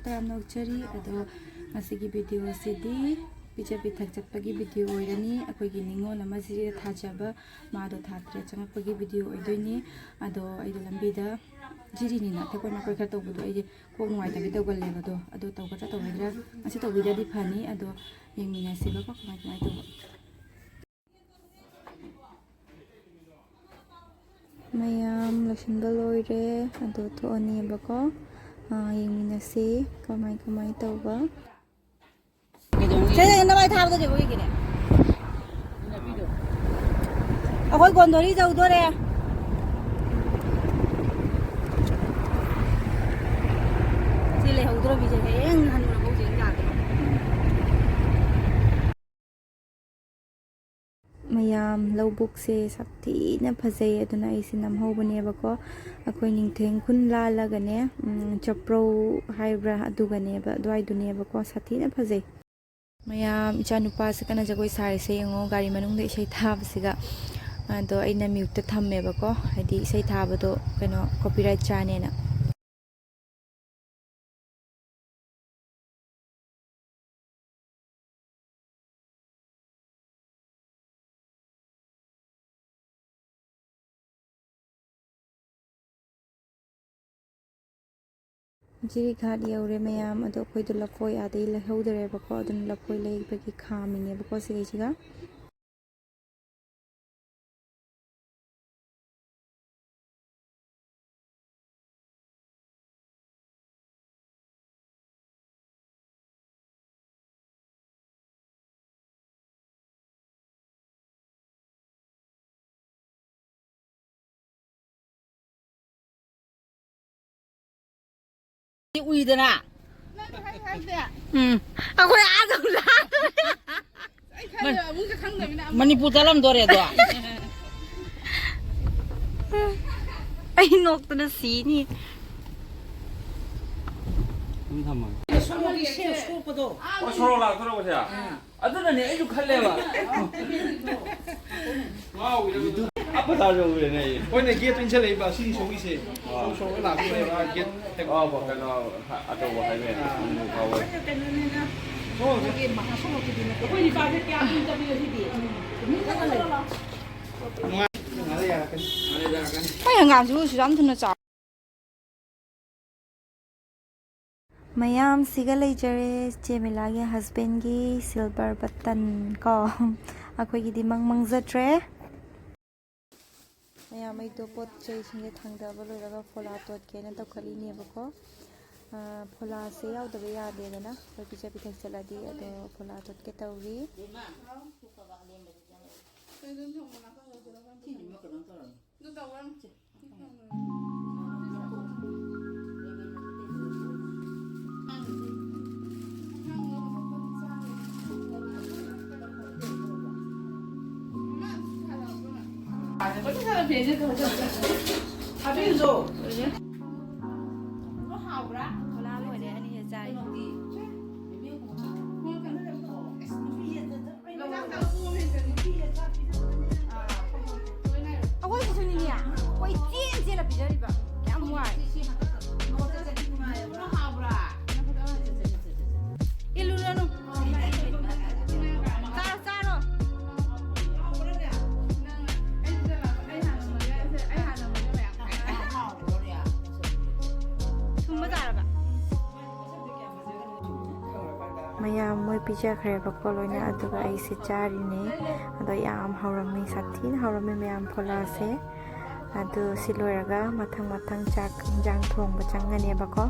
ꯇꯔꯥꯝ ꯅꯣꯛꯆꯔꯤ ꯑꯗꯣ ꯉꯁꯤꯒꯤ ꯚꯤꯗꯤꯑꯣꯁꯤꯗꯤ ꯄꯤꯖ ꯄꯤꯊꯛ ꯆꯠꯄꯒꯤ ꯚꯤꯗꯤꯑꯣ ꯑꯣꯏꯔꯅꯤ ꯑꯩꯈꯣꯏꯒꯤ ꯅꯤꯉꯣꯜ ꯑꯃ ꯁꯤꯗ ꯊꯥꯖꯕ ꯃꯥꯗꯣ ꯊꯥ 3 ꯆꯪꯉꯛꯄꯒꯤ ꯚꯤꯗꯤꯑꯣ ꯑꯣꯏꯗꯣꯏꯅꯤ ꯑꯗꯣ ꯑꯩꯗꯣ ꯂꯝꯕꯤꯗ ꯖꯤꯔꯤꯅꯤꯅ ꯊꯦꯛꯀꯣꯏ ꯃꯀꯣꯏ ꯈꯔ ꯇꯧꯕꯗꯣ ꯑꯩꯗꯤ ꯀꯣꯛ ꯅꯨꯡꯉꯥꯏꯇꯕꯤ ꯇꯧꯒꯜꯂꯦꯕ ꯑꯗꯣ ꯇꯧꯒꯗ꯭ꯔꯥ ꯇꯧꯔꯣꯏꯗ꯭ꯔꯥ ꯉꯁꯤ ꯇꯧꯕꯤꯗ꯭ꯔꯗꯤ ꯐꯅꯤ ꯑꯗꯣ ꯌꯦꯡꯃꯤꯟꯅꯁꯦꯕꯀꯣ ꯀꯃꯥꯏ ꯇꯧꯕ ꯃꯌꯥꯝ ꯂꯣꯏꯁꯤꯟꯕ ꯂꯣꯏꯔꯦ ꯑꯗꯣ ꯊꯣꯛꯑꯅꯤꯕꯀꯣ ꯌꯦꯡꯃꯤꯟꯅꯁꯤ ꯀꯃꯥꯏ ꯇꯧꯕ ꯅꯃꯥꯏ ꯊꯥꯕꯗꯣ ꯀꯩꯒꯤꯅꯦ ꯑꯩꯈꯣꯏ ꯒꯣꯟꯗꯣꯔꯤ ꯇꯧꯗꯣꯔꯦ ꯁꯤ ꯂꯩꯍꯧꯗ꯭ꯔꯕꯤꯁꯦ ꯍꯌꯦꯡ ꯍꯟꯅꯨꯔꯐꯥꯎ ꯆꯦꯡ ꯌꯥꯗ꯭ꯔꯦ ꯃꯌꯥꯝ ꯂꯧꯕꯨꯛꯁꯦ ꯁꯥꯊꯤꯅ ꯐꯖꯩ ꯑꯗꯨꯅ ꯑꯩꯁꯦ ꯅꯝꯍꯧꯕꯅꯦꯕꯀꯣ ꯑꯩꯈꯣꯏ ꯅꯤꯡꯊꯦꯡ ꯈꯨꯟ ꯂꯥꯜꯂꯒꯅꯦ ꯆꯄ꯭ꯔꯧ ꯍꯥꯏꯕ꯭ꯔꯥ ꯑꯗꯨꯒꯅꯦꯕ ꯑꯗꯨꯋꯥꯏꯗꯨꯅꯦꯕꯀꯣ ꯁꯥꯊꯤꯅ ꯐꯖꯩ ꯃꯌꯥꯝ ꯏꯆꯥ ꯅꯨꯄꯥꯁꯦ ꯀꯟꯅ ꯖꯒꯣꯏ ꯁꯥꯔꯤꯁꯦ ꯌꯦꯡꯉꯣ ꯒꯥꯔꯤ ꯃꯅꯨꯡꯗ ꯏꯁꯩ ꯊꯥꯕꯁꯤꯒ ꯑꯗꯣ ꯑꯩꯅ ꯃ꯭ꯌꯨꯠꯇ ꯊꯝꯃꯦꯕꯀꯣ ꯍꯥꯏꯗꯤ ꯏꯁꯩ ꯊꯥꯕꯗꯣ ꯀꯩꯅꯣ ꯀꯣꯄꯤꯔꯥꯏꯠ ꯆꯥꯅꯦꯅ ꯖꯤꯔꯤ ꯘꯥꯠ ꯌꯧꯔꯦ ꯃꯌꯥꯝ ꯑꯗꯣ ꯑꯩꯈꯣꯏꯗꯣ ꯂꯐꯣꯏ ꯑꯥꯗꯩ ꯂꯩꯍꯧꯗꯔꯦꯕꯀꯣ ꯑꯗꯨꯅ ꯂꯐꯣꯏ ꯂꯩꯕꯒꯤ ꯈꯥꯝꯃꯤꯅꯦꯕꯀꯣ ꯁꯤꯒꯩꯁꯤꯒ 우이더나. ꯑꯩꯈꯣꯏ ꯑꯥꯗ 머니푸 잘람 도래도. ꯑꯩ ꯅꯣꯛꯇꯅ ꯁꯤꯅꯤ 소고기 새 수업도. 서로 돌아보세요. 아들은 애주 칼래와. 와우, 아빠 다려고 그러네. 오늘 기회 또 인체 레이바 시리 소기세. 소소가 나고 레이바 기회. 뭐 그거 아저거 하면 가고. 여기 막 소고기도 있네. 거기 빠질게 안 잡히는 시디. 나래 약간. ꯍꯣꯏ ꯍꯪꯒꯥꯝꯁꯤꯕꯨꯁꯨ ꯌꯥꯝ ꯊꯨꯅ ꯆꯥꯎ ꯃꯌꯥꯝꯁꯤꯒ ꯂꯩꯖꯔꯦ ꯆꯦꯃꯤꯂꯥꯒꯤ ꯍꯁꯕꯦꯟꯒꯤ ꯁꯤꯜꯚꯔ ꯕꯇꯟ ꯀꯣ ꯑꯩꯈꯣꯏꯒꯤꯗꯤ ꯃꯪꯖꯗ꯭ꯔꯦ ꯃꯌꯥꯝ ꯑꯩꯗꯣ ꯄꯣꯠ ꯆꯩꯁꯤꯡꯁꯦ ꯊꯥꯡꯗꯕ ꯂꯣꯏꯔꯒ ꯐꯣꯂꯥ ꯇꯣꯠꯀꯦꯅ ꯇꯧꯈꯠꯂꯤꯅꯦꯕꯀꯣ ꯐꯣꯂꯥꯁꯦ ꯌꯥꯎꯗꯕ ꯌꯥꯗꯦꯗꯅ ꯑꯩꯈꯣꯏ ꯄꯤꯖ ꯄꯤꯊꯛ ꯆꯠꯂꯗꯤ ꯑꯗꯣ ꯐꯣꯂꯥ ꯇꯣꯠꯀꯦ ꯇꯧꯔꯤ 어떤 사람 배는 거 하죠? 가빈소. 너 하우라? ฟอลาลอยเนี่ยอันนี้ใจ 아고이 무슨이야? 거의 찐찐라 비자리바. 그냥 뭐야? 일루라노. 짜로. ꯃꯌꯥꯝ ꯃꯣꯏ ꯄꯤꯖꯈ꯭ꯔꯦꯕꯀꯣ ꯂꯣꯏꯅ ꯑꯗꯨꯒ ꯑꯩꯁꯦ ꯆꯥꯔꯤꯅꯦ ꯑꯗꯣ ꯌꯥꯝ ꯍꯥꯎꯔꯝꯃꯤ ꯁꯥꯊꯤꯅ ꯍꯥꯎꯔꯝꯃꯤ ꯃꯌꯥꯝ ꯐꯣꯂꯥꯁꯦ ꯑꯗꯨ ꯁꯤ ꯂꯣꯏꯔꯒ ꯃꯊꯪ ꯆꯥꯛ ꯏꯟꯖꯥꯡ ꯊꯣꯡꯕ ꯆꯪꯒꯅꯦꯕꯀꯣ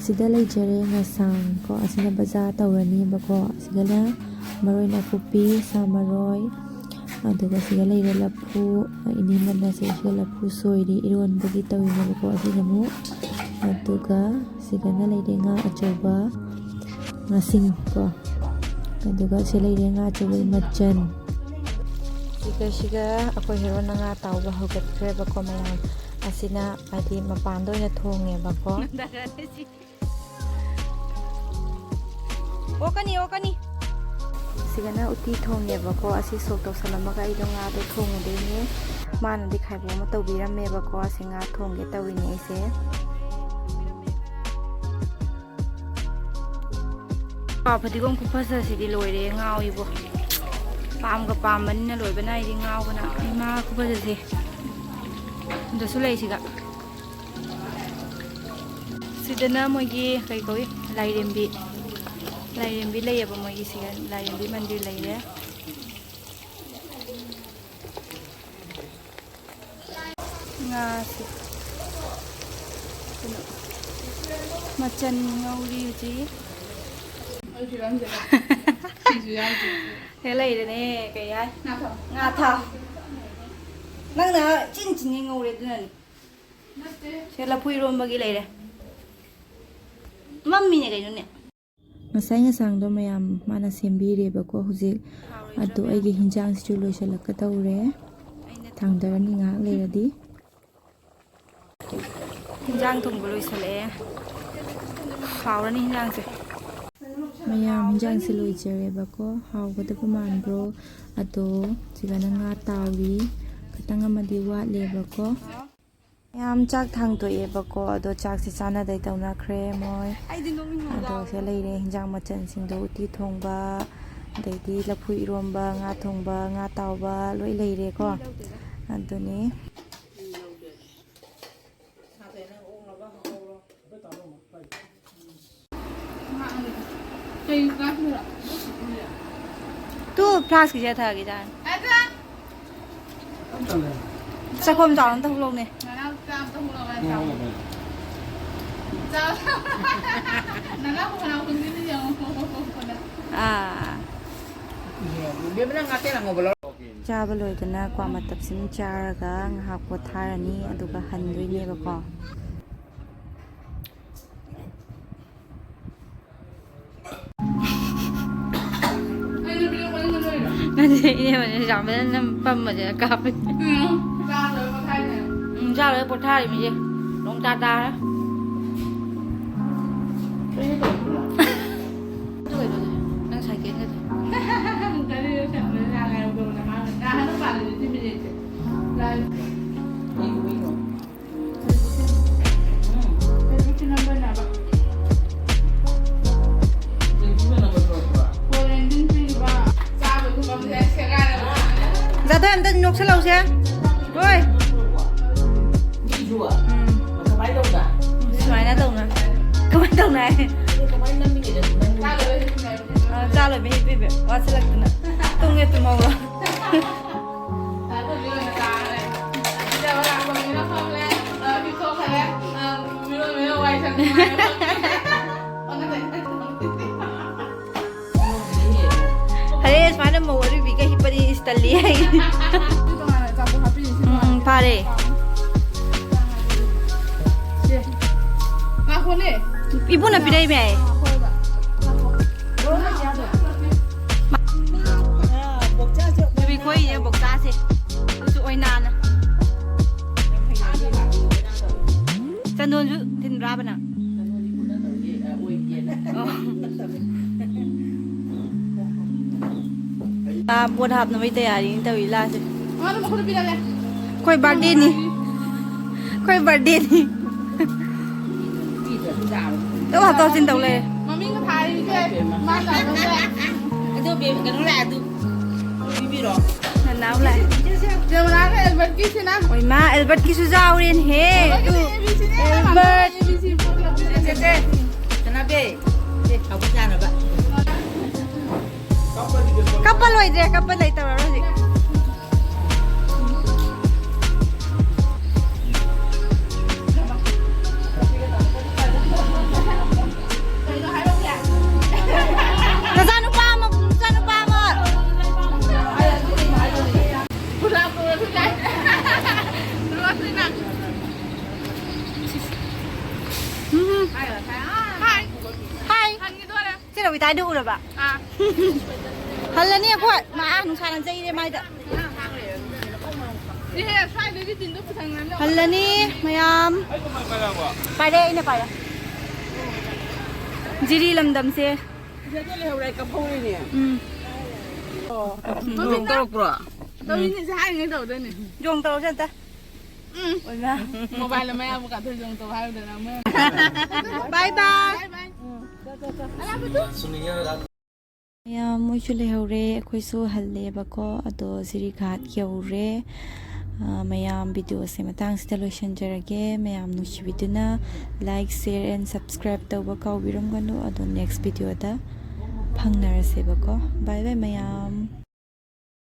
ꯁꯤꯗ ꯂꯩꯖꯔꯦ ꯉꯁꯥꯡ ꯀꯣ ꯑꯁꯤꯅ ꯕꯖꯥꯔ ꯇꯧꯔꯅꯤꯕꯀꯣ ꯑꯁꯤꯒꯅ ꯃꯔꯣꯏ ꯅꯥꯀꯨꯞꯄꯤ ꯁꯥ ꯃꯔꯣꯏ ꯑꯗꯨꯒ ꯁꯤꯒ ꯂꯩꯔꯦ ꯂꯐꯨ ꯏꯅꯤꯡꯉꯟꯅ ꯁꯤꯒ ꯂꯐꯨ ꯁꯣꯏꯔꯤ ꯏꯔꯣꯟꯕꯒꯤ ꯇꯧꯔꯤꯅꯦꯕꯀꯣ ꯑꯁꯤꯅ ꯑꯃꯨꯛ ꯑꯗꯨꯒ ꯁꯤꯒꯅ ꯂꯩꯔꯦ ꯉꯥ ꯑꯆꯧꯕ ꯉꯥꯁꯤꯡꯀꯣ ꯑꯗꯨꯒ ꯁꯤ ꯂꯩꯔꯦ ꯉꯥ ꯆꯥꯛꯋꯥꯏ ꯃꯆꯜ ꯁꯤꯒ ꯑꯩꯈꯣꯏ ꯍꯦꯔꯣꯅ ꯉꯥ ꯇꯥꯎꯕ ꯍꯧꯒꯠꯈ꯭ꯔꯦꯕꯀꯣ ꯃꯌꯥꯝ ꯑꯁꯤꯅ ꯍꯥꯏꯗꯤ ꯃꯄꯥꯟꯗ ꯑꯣꯏꯅ ꯊꯣꯡꯉꯦꯕꯀꯣ ꯑꯣꯀꯅꯤ ꯁꯤꯒꯅ ꯎꯇꯤ ꯊꯣꯡꯉꯦꯕꯀꯣ ꯑꯁꯤ ꯁꯣꯛ ꯇꯧꯁꯜꯂꯝꯃꯒ ꯑꯩꯗꯣ ꯉꯥꯗꯣ ꯊꯣꯡꯉꯨꯗꯣꯏꯅꯦ ꯃꯥꯅꯗꯤ ꯈꯥꯏꯕ ꯑꯃ ꯇꯧꯕꯤꯔꯝꯃꯦꯕꯀꯣ ꯑꯁꯤ ꯉꯥ ꯊꯣꯡꯒꯦ ꯇꯧꯔꯤꯅꯦ ꯑꯩꯁꯦ ꯐꯗꯤꯒꯣꯝ ꯈꯨꯐꯖꯁꯤꯗꯤ ꯂꯣꯏꯔꯦ ꯉꯥꯎꯏꯕꯣ ꯄꯥꯝꯒ ꯄꯥꯝꯕꯅꯤꯅ ꯂꯣꯏꯕ ꯅꯥꯏꯗꯤ ꯉꯥꯎꯕꯅ ꯏꯃꯥ ꯈꯨꯐꯖꯁꯦ ꯑꯗꯁꯨ ꯂꯩ ꯁꯤꯗꯅ ꯃꯣꯏꯒꯤ ꯀꯩ ꯀꯧꯏ ꯂꯥꯏꯔꯦꯝꯕꯤ ꯂꯩꯌꯦꯕ ꯃꯣꯏꯒꯤ ꯁꯤꯒ ꯂꯥꯏꯔꯦꯝꯕꯤ ꯃꯟꯗꯤꯔ ꯂꯩꯔꯦ ꯉꯥꯁꯤ ꯃꯆꯟ ꯉꯧꯔꯤ ꯍꯧꯖꯤꯛ ꯍꯦꯛ ꯂꯩꯔꯦꯅꯦ ꯀꯩ ꯍꯥꯏ ꯉꯥ ꯊꯥꯎ ꯅꯪꯅ ꯆꯤꯟ ꯉꯧꯔꯦ ꯑꯗꯨꯅꯅꯤ ꯁꯦ ꯂꯐꯨ ꯏꯔꯣꯝꯕꯒꯤ ꯂꯩꯔꯦ ꯃꯝꯃꯤꯅꯦ ꯀꯩꯅꯣꯅꯦ ꯉꯁꯥꯏ ꯉꯁꯥꯡꯗꯣ ꯃꯌꯥꯝ ꯃꯥꯅ ꯁꯦꯝꯕꯤꯔꯦꯕꯀꯣ ꯍꯧꯖꯤꯛ ꯑꯗꯣ ꯑꯩꯒꯤ ꯍꯤꯟꯖꯥꯡꯁꯤꯁꯨ ꯂꯣꯏꯁꯤꯜꯂꯛꯀꯗꯧꯔꯦ ꯊꯥꯡꯗꯔꯅꯤ ꯉꯥꯏꯍꯥꯛ ꯂꯩꯔꯗꯤ ꯍꯤꯟꯖꯥꯡ ꯊꯣꯡꯕ ꯂꯣꯏꯁꯤꯜꯂꯛꯑꯦ ꯍꯥꯎꯔꯅꯤ ꯍꯤꯟꯖꯥꯡꯁꯦ ꯃꯌꯥꯝ ꯍꯤꯟꯖꯥꯡꯁꯦ ꯂꯣꯏꯖꯔꯦꯕꯀꯣ ꯍꯥꯎꯒꯗꯕ ꯃꯥꯟꯕ꯭ꯔꯣ ꯑꯗꯣ ꯁꯤꯒꯅ ꯉꯥ ꯇꯥꯎꯔꯤ ꯈꯤꯇꯪ ꯑꯃꯗꯤ ꯋꯥꯠꯂꯦꯕꯀꯣ ꯌꯥꯝ ꯆꯥꯛ ꯊꯥꯡꯗꯣꯛꯑꯦꯕꯀꯣ ꯑꯗꯣ ꯆꯥꯛꯁꯦ ꯆꯥꯅꯗꯩ ꯇꯧꯅꯈ꯭ꯔꯦ ꯃꯣꯏ ꯑꯗꯣ ꯁꯤ ꯂꯩꯔꯦ ꯍꯤꯟꯖꯥꯡ ꯃꯆꯜꯁꯤꯡꯗꯣ ꯎꯇꯤ ꯊꯣꯡꯕ ꯑꯗꯩꯗꯤ ꯂꯐꯨ ꯏꯔꯣꯝꯕ ꯉꯥ ꯊꯣꯡꯕ ꯉꯥ ꯇꯥꯎꯕ ꯂꯣꯏ ꯂꯩꯔꯦꯀꯣ ꯑꯗꯨꯅꯤ तू फ्लास्क की जगह थकी जान चखोम जाऊँ तो हम लोग ने ꯆꯥꯕ ꯂꯣꯏꯗꯅ ꯀ꯭ꯋꯥ ꯃꯇꯞꯁꯤꯡ ꯆꯥꯔꯒ ꯉꯥꯏꯍꯥꯛ ꯄꯣꯊꯥꯔꯅꯤ ꯑꯗꯨꯒ ꯍꯟꯗꯣꯏꯅꯦꯕꯀꯣ 이네만 잠에는 밤마저 까비. 자를 포탈이 이제 농다다. 누가 이러지? 난 살게 해도. 다리를 잡는 사람이 오고 나면 나 하는 말을 듣지. 나 이거. 그렇게 넘버 나봐. Dạ thôi em tên nhục sẽ lâu xe rồi xoài đã từng rồi không ai từng này ra rồi bị quá sẽ lật nữa tung nghe từ màu rồi Hari sebenarnya mau ada bikin hipadi istali ay. Pare. Ngaku ni. Ibu nak pilih ni ay. Lebih kau ini boksa sih. Tu oi nana. Candun tu tin berapa nak? Buat hap nama itu ya, ini tahu ilah sih. Mana mau kau pilih? Kau birthday ni, kau birthday ni. Tahu hap tahu cinta boleh. Mami kau thai ni ke? Mana boleh? Itu biar kan boleh tu. Bibi roh. Mana boleh? Jangan nak Albert kisi na. Oi ma, Albert kisi jauh ni he. Tu Albert. Cek. Kenapa? Aku jangan apa. Kapal loy deh, kapal lagi tahu apa sih? Jangan lupa mo. Pulang sudah. Luas ni nak. Hai. Hai. Hai gitu ada. Cik dah ตายดูหรือเปล่าฮัลโหลเนี่ยพวกมาหนูชาลันใจได้ไหมจ๊ะฮัลโหลนี่มายามไปได้เนี่ยไปละจิรีลำดำเสียมันตลกปะตอนนี้นี่ใช่ไงตัวเดินนี่ ยงโตใช่ไหมโอ้ยนะโมบายแล้วแม่เอาบุกเธอจงตัวให้เดินเอาแม่บายบาย Ya muchule hore khoi su halle ba ko ado ziri ghat kyaure mayam video se matang installation jarage mayam nu shibiduna like share and subscribe to ba ka wirum ganu ado next video da phangnar se ba ko bye bye mayam